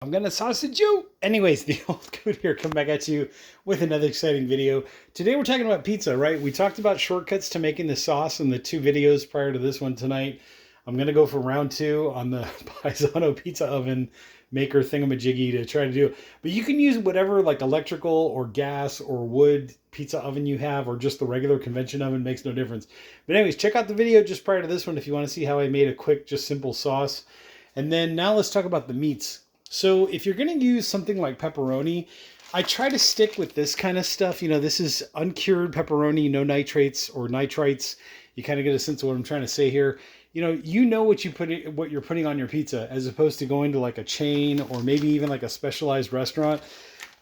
I'm gonna sausage you. Anyways, the old code here, come back at you with another exciting video. Today we're talking about pizza, right? We talked about shortcuts to making the sauce in the two videos prior to this one tonight. I'm gonna go for round two on the Piezano pizza oven maker thingamajiggy to try to do. But you can use whatever like electrical or gas or wood pizza oven you have, or just the regular convention oven, makes no difference. But anyways, check out the video just prior to this one if you want to see how I made a quick, just simple sauce. And then now let's talk about the meats. So if you're going to use something like pepperoni, I try to stick with this kind of stuff. You know, this is uncured pepperoni, no nitrates or nitrites. You kind of get a sense of what I'm trying to say here. You know what what you're putting on your pizza, as opposed to going to like a chain or maybe even like a specialized restaurant.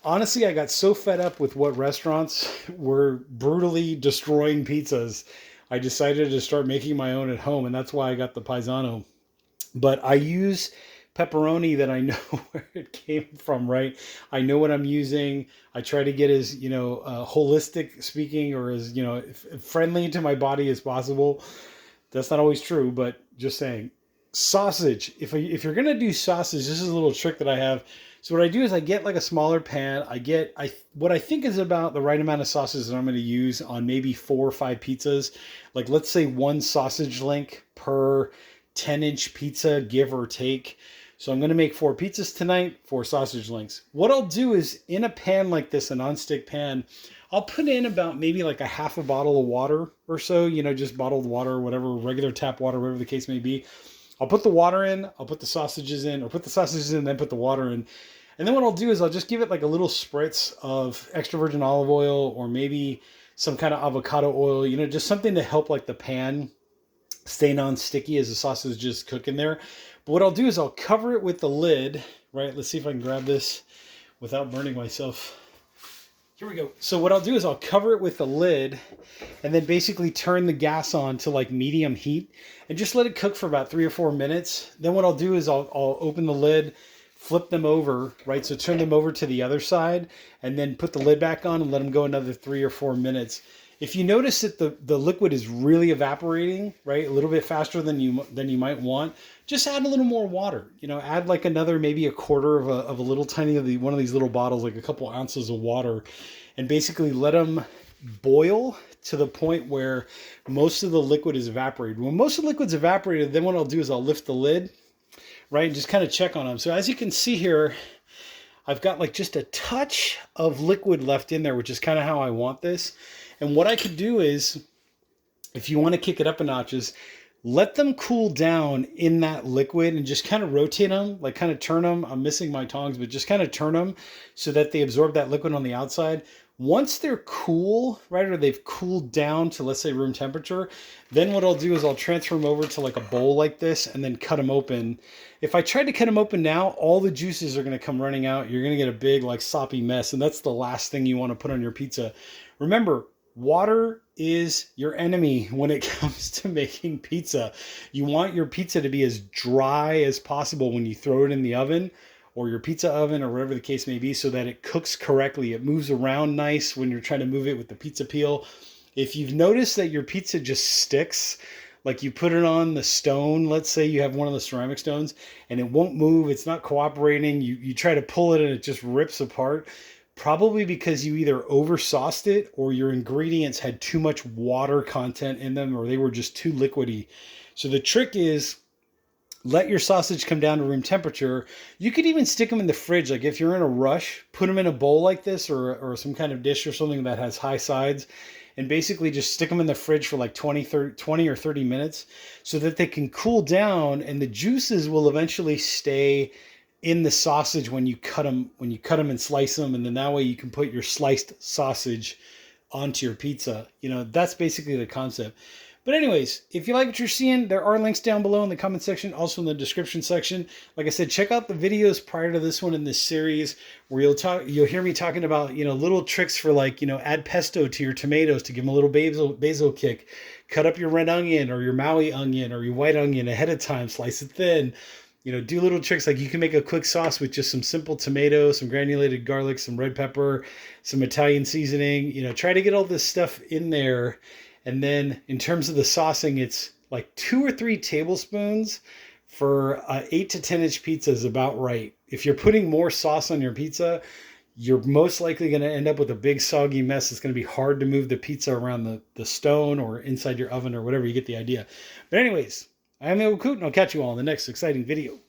Honestly, I got so fed up with what restaurants were brutally destroying pizzas. I decided to start making my own at home, and that's why I got the Piezano. But I use pepperoni that I know where it came from, right? I know what I'm using. I try to get as, holistic speaking, or as, friendly to my body as possible. That's not always true, but just saying. Sausage. If you're going to do sausage, this is a little trick that I have. So what I do is I get like a smaller pan. What I think is about the right amount of sauces that I'm going to use on maybe 4 or 5 pizzas. Like, let's say 1 sausage link per 10-inch pizza, give or take. So I'm going to make 4 pizzas tonight, 4 sausage links. What I'll do is, in a pan like this, a nonstick pan, I'll put in about maybe like a half a bottle of water or so, just bottled water, whatever, regular tap water, whatever the case may be. I'll put the water in, I'll put the sausages in, or put the sausages in, then put the water in. And then what I'll do is I'll just give it like a little spritz of extra virgin olive oil, or maybe some kind of avocado oil, just something to help like the pan stay non-sticky as the sausage is cooking there. But what I'll do is I'll cover it with the lid, right? Let's see if I can grab this without burning myself. Here we go. So what I'll do is I'll cover it with the lid, and then basically turn the gas on to like medium heat and just let it cook for about 3 or 4 minutes. Then what I'll do is I'll open the lid, flip them over, right? So turn them over to the other side, and then put the lid back on and let them go another 3 or 4 minutes. If you notice that the liquid is really evaporating, right, a little bit faster than you might want, just add a little more water. Add like another, maybe a quarter of a little tiny one of these little bottles, like a couple ounces of water, and basically let them boil to the point where most of the liquid is evaporated. When most of the liquid's evaporated, then what I'll do is I'll lift the lid, right, and just kind of check on them. So as you can see here, I've got like just a touch of liquid left in there, which is kind of how I want this. And what I could do is, if you want to kick it up a notch, is let them cool down in that liquid and just kind of rotate them, like kind of turn them. I'm missing my tongs, but just kind of turn them so that they absorb that liquid on the outside. Once they're cool, right, or they've cooled down to, let's say, room temperature, then what I'll do is I'll transfer them over to like a bowl like this and then cut them open. If I try to cut them open now, all the juices are going to come running out. You're going to get a big, like, soppy mess, and that's the last thing you want to put on your pizza. Remember, water is your enemy when it comes to making pizza. You want your pizza to be as dry as possible when you throw it in the oven, or your pizza oven, or whatever the case may be, so that it cooks correctly. It moves around nice when you're trying to move it with the pizza peel. If you've noticed that your pizza just sticks, like you put it on the stone, let's say you have one of the ceramic stones, and it won't move, it's not cooperating, you try to pull it and it just rips apart, probably because you either oversauced it or your ingredients had too much water content in them, or they were just too liquidy. So the trick is, let your sausage come down to room temperature. You could even stick them in the fridge. Like if you're in a rush, put them in a bowl like this, or some kind of dish or something that has high sides, and basically just stick them in the fridge for like 20 or 30 minutes so that they can cool down, and the juices will eventually stay in the sausage when you cut them and slice them, and then that way you can put your sliced sausage onto your pizza. That's basically the concept. But anyways, if you like what you're seeing, there are links down below in the comment section, also in the description section. Like I said, check out the videos prior to this one in this series, where you'll hear me talking about, little tricks for, like, add pesto to your tomatoes to give them a little basil kick. Cut up your red onion or your Maui onion or your white onion ahead of time, slice it thin. Do little tricks, like you can make a quick sauce with just some simple tomatoes, some granulated garlic, some red pepper, some Italian seasoning. Try to get all this stuff in there. And then in terms of the saucing, it's like 2 or 3 tablespoons for 8 to 10 inch pizza is about right. if you're putting more sauce on your pizza, you're most likely going to end up with a big soggy mess. It's going to be hard to move the pizza around the stone or inside your oven or whatever. You get the idea. But anyways, I am the Old Coot, and I'll catch you all in the next exciting video.